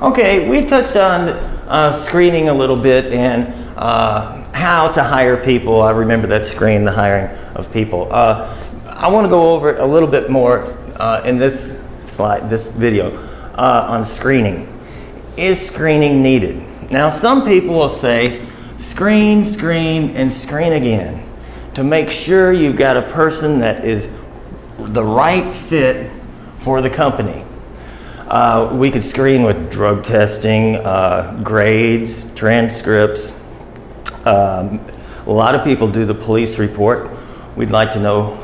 Okay, we've touched on screening a little bit and how to hire people. I remember that screen, the hiring of people. I want to go over it a little bit more in this slide, this video, on screening. Is screening needed? Now, some people will say, screen, screen, and screen again to make sure you've got a person that is the right fit for the company. We could screen with drug testing, grades, transcripts. A lot of people do the police report. We'd like to know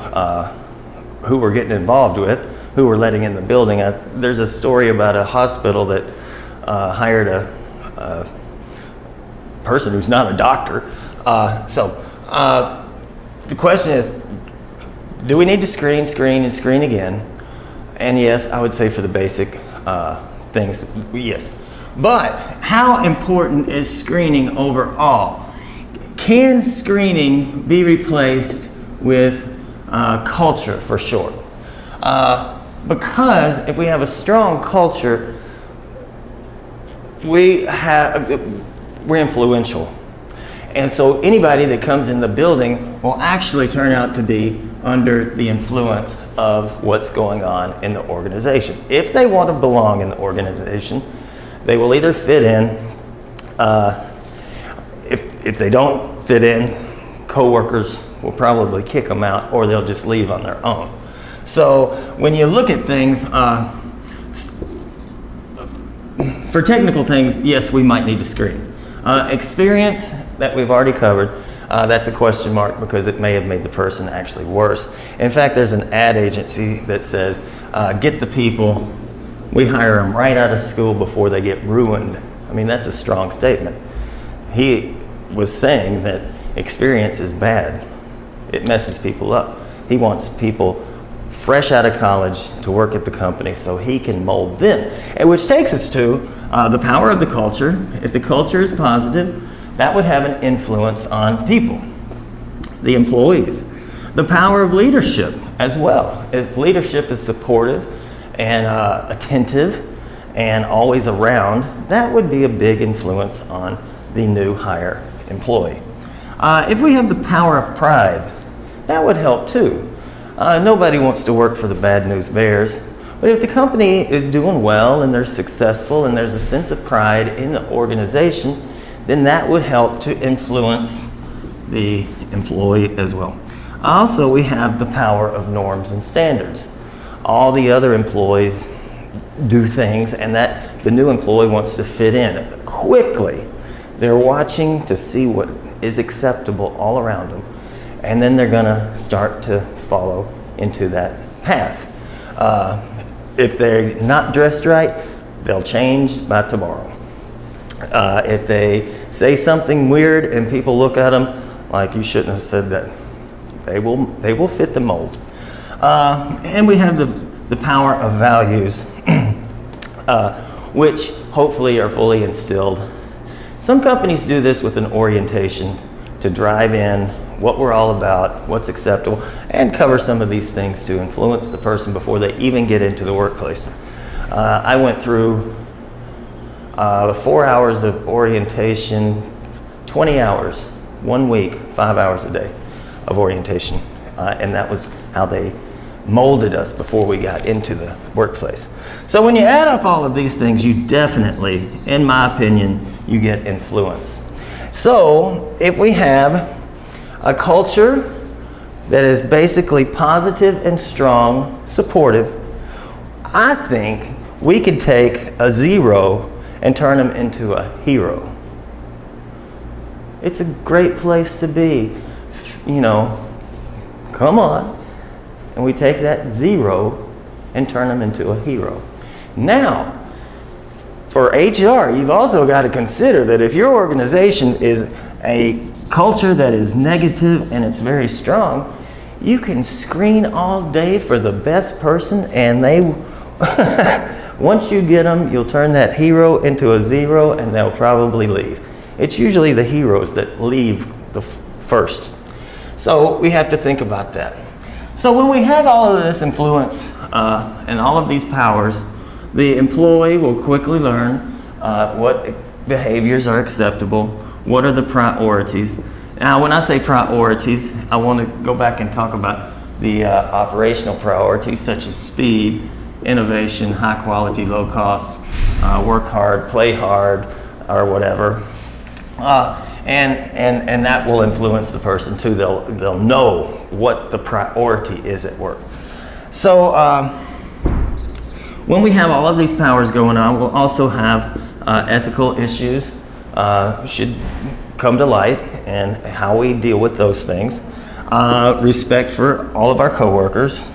who we're getting involved with, who we're letting in the building. There's a story about a hospital that hired a person who's not a doctor. The question is, do we need to screen, and screen again? And yes, I would say for the basic things, yes. But how important is screening overall? Can screening be replaced with culture for short? Because if we have a strong culture, we're influential. And so anybody that comes in the building will actually turn out to be under the influence of what's going on in the organization. If they want to belong in the organization, they will either fit in. If they don't fit in, coworkers will probably kick them out, or they'll just leave on their own. So when you look at things, for technical things, yes, we might need to screen. Experience, that we've already covered, that's a question mark because it may have made the person actually worse. In fact, there's an ad agency that says, get the people, we hire them right out of school before they get ruined. I mean, that's a strong statement. He was saying that experience is bad. It messes people up. He wants people fresh out of college to work at the company so he can mold them. And which takes us to the power of the culture. If the culture is positive, that would have an influence on people, the employees. The power of leadership as well. If leadership is supportive and attentive and always around, that would be a big influence on the new hire employee. If we have the power of pride, that would help too. Nobody wants to work for the bad news bears, but if the company is doing well and they're successful and there's a sense of pride in the organization, then that would help to influence the employee as well. Also, we have the power of norms and standards. All the other employees do things and that the new employee wants to fit in quickly. They're watching to see what is acceptable all around them, and then they're gonna start to follow into that path. If they're not dressed right, they'll change by tomorrow. If they say something weird and people look at them like you shouldn't have said that, they will fit the mold. And we have the power of values, which hopefully are fully instilled. Some companies do this with an orientation to drive in what we're all about, what's acceptable, and cover some of these things to influence the person before they even get into the workplace. I went through 4 hours of orientation, 20 hours, 1 week, 5 hours a day of orientation. And that was how they molded us before we got into the workplace. So when you add up all of these things, you definitely, in my opinion, you get influence. So if we have a culture that is basically positive and strong, supportive, I think we could take a 0 and turn them into a hero. It's a great place to be. You know, come on. And we take that 0 and turn them into a hero. Now, for HR, you've also got to consider that if your organization is a culture that is negative and it's very strong, you can screen all day for the best person, and they once you get them, you'll turn that hero into a 0 and they'll probably leave. It's usually the heroes that leave first. So we have to think about that. So when we have all of this influence and all of these powers, the employee will quickly learn what behaviors are acceptable, what are the priorities. Now, when I say priorities, I want to go back and talk about the operational priorities such as speed, innovation, high quality, low cost, work hard, play hard, or whatever. And that will influence the person too. They'll know what the priority is at work. So when we have all of these powers going on, we'll also have ethical issues should come to light, and how we deal with those things. Respect for all of our coworkers,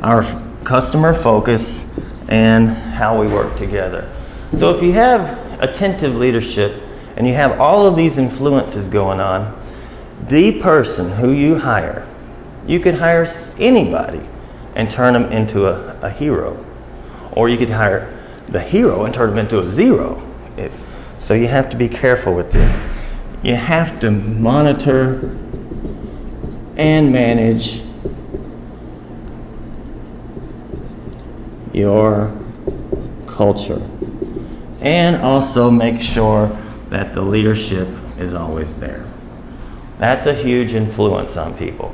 our customer focus, and how we work together. So if you have attentive leadership and you have all of these influences going on, the person who you hire, you could hire anybody and turn them into a hero. Or you could hire the hero and turn them into a zero. So you have to be careful with this. You have to monitor and manage your culture, and also make sure that the leadership is always there. That's a huge influence on people.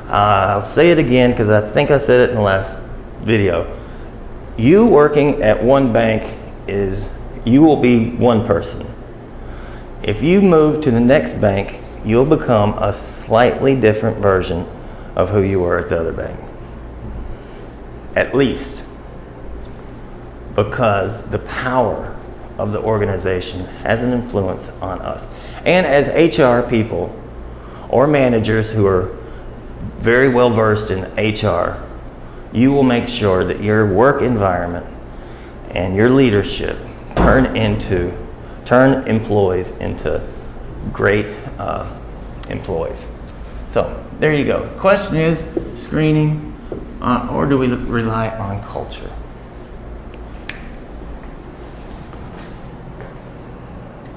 I'll say it again because I think I said it in the last video. You working at one bank you will be one person. If you move to the next bank, you'll become a slightly different version of who you were at the other bank. At least. Because the power of the organization has an influence on us. And as HR people or managers who are very well versed in HR, you will make sure that your work environment and your leadership turn employees into great employees. So there you go. The question is screening, or do we rely on culture?